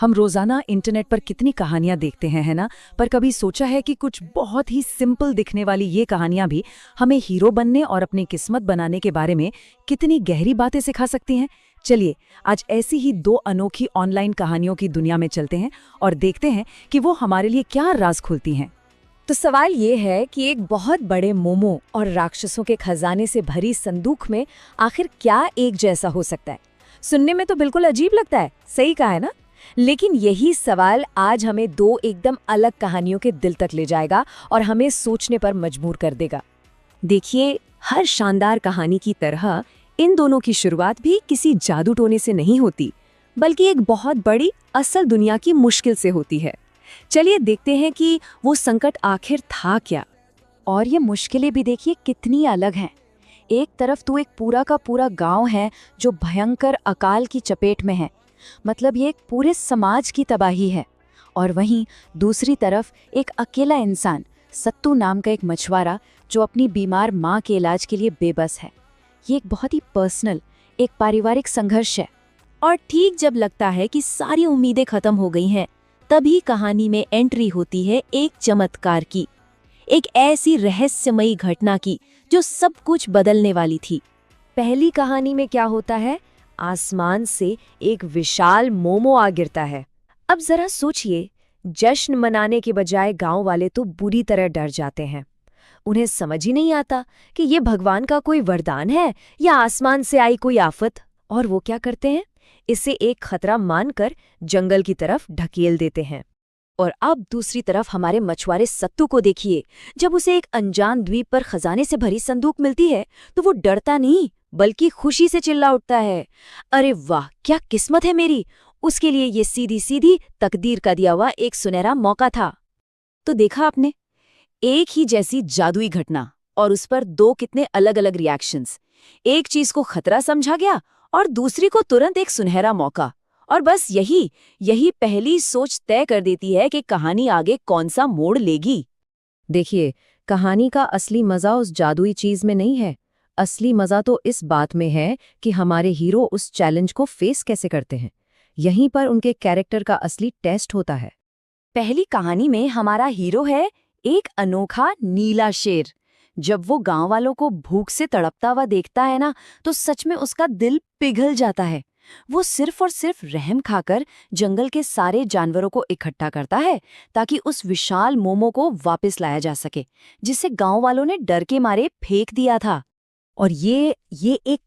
हम रोजाना इंटरनेट पर कितनी कहानियां देखते हैं, है ना? पर कभी सोचा है कि कुछ बहुत ही सिंपल दिखने वाली ये कहानियां भी हमें हीरो बनने और अपनी किस्मत बनाने के बारे में कितनी गहरी बातें सिखा सकती हैं? चलिए, आज ऐसी ही दो अनोखी ऑनलाइन कहानियों की दुनिया में चलते हैं और देखते हैं कि वो हमारे लिए क्या राज खोलती हैं। तो सवाल ये है कि एक बहुत बड़े मोमो और राक्षसों के खजाने से भरी संदूक में आखिर क्या एक जैसा हो सकता है। सुनने में तो बिल्कुल अजीब लगता है, सही कहा है ना? लेकिन यही सवाल आज हमें दो एकदम अलग कहानियों के दिल तक ले जाएगा और हमें सोचने पर मजबूर कर देगा। देखिए, हर शानदार कहानी की तरह इन दोनों की शुरुआत भी किसी जादू टोने से नहीं होती, बल्कि एक बहुत बड़ी असल दुनिया की मुश्किल से होती है। चलिए देखते हैं कि वो संकट आखिर था क्या। और ये मुश्किलें भी देखिए कितनी अलग हैं। एक तरफ तो एक पूरा का पूरा गांव है जो भयंकर अकाल की चपेट में है, मतलब ये एक पूरे समाज की तबाही है। और वहीं दूसरी तरफ एक अकेला इंसान, सत्तू नाम का एक मछुआरा, जो अपनी बीमार माँ के इलाज के लिए बेबस है। ये एक बहुत ही पर्सनल, एक पारिवारिक संघर्ष है। और ठीक जब लगता है कि सारी उम्मीदें खत्म हो गई हैं, तभी कहानी में एंट्री होती है एक चमत्कार की, एक ऐसी रहस्यमयी घटना की जो सब कुछ बदलने वाली थी। पहली कहानी में क्या होता है? आसमान से एक विशाल मोमो आ गिरता है। अब जरा सोचिए, जश्न मनाने के बजाय गांव वाले तो बुरी तरह डर जाते हैं। उन्हें समझ ही नहीं आता कि ये भगवान का कोई वरदान है या आसमान से आई कोई आफत। और वो क्या करते हैं? इसे एक खतरा मानकर जंगल की तरफ ढकेल देते हैं। और अब दूसरी तरफ हमारे मछुआरे सत्तू को देखिए। जब उसे एक अनजान द्वीप पर खजाने से भरी संदूक मिलती है तो वो डरता नहीं, बल्कि खुशी से चिल्ला उठता है, अरे वाह, क्या किस्मत है मेरी! उसके लिए ये सीधी सीधी तकदीर का दिया हुआ एक सुनहरा मौका था। तो देखा आपने, एक ही जैसी जादुई घटना और उस पर दो कितने अलग अलग रिएक्शंस। एक चीज को खतरा समझा गया और दूसरी को तुरंत एक सुनहरा मौका। और बस यही पहली सोच तय कर देती है कि कहानी आगे कौन सा मोड़ लेगी। देखिए, कहानी का असली मजा उस जादुई चीज में नहीं है। असली मजा तो इस बात में है कि हमारे हीरो उस चैलेंज को फेस कैसे करते हैं। यहीं पर उनके कैरेक्टर का असली टेस्ट होता है। पहली कहानी में हमारा हीरो है एक अनोखा नीला शेर। जब वो गांव वालों को भूख से तड़पता हुआ देखता है ना, तो सच में उसका दिल पिघल जाता है। वो सिर्फ और सिर्फ रहम खाकर जंगल के सारे जानवरों को इकट्ठा करता है ताकि उस विशाल मोमो को वापस लाया जा सके, जिसे गांव वालों ने डर के मारे फेंक दिया था। और ये एक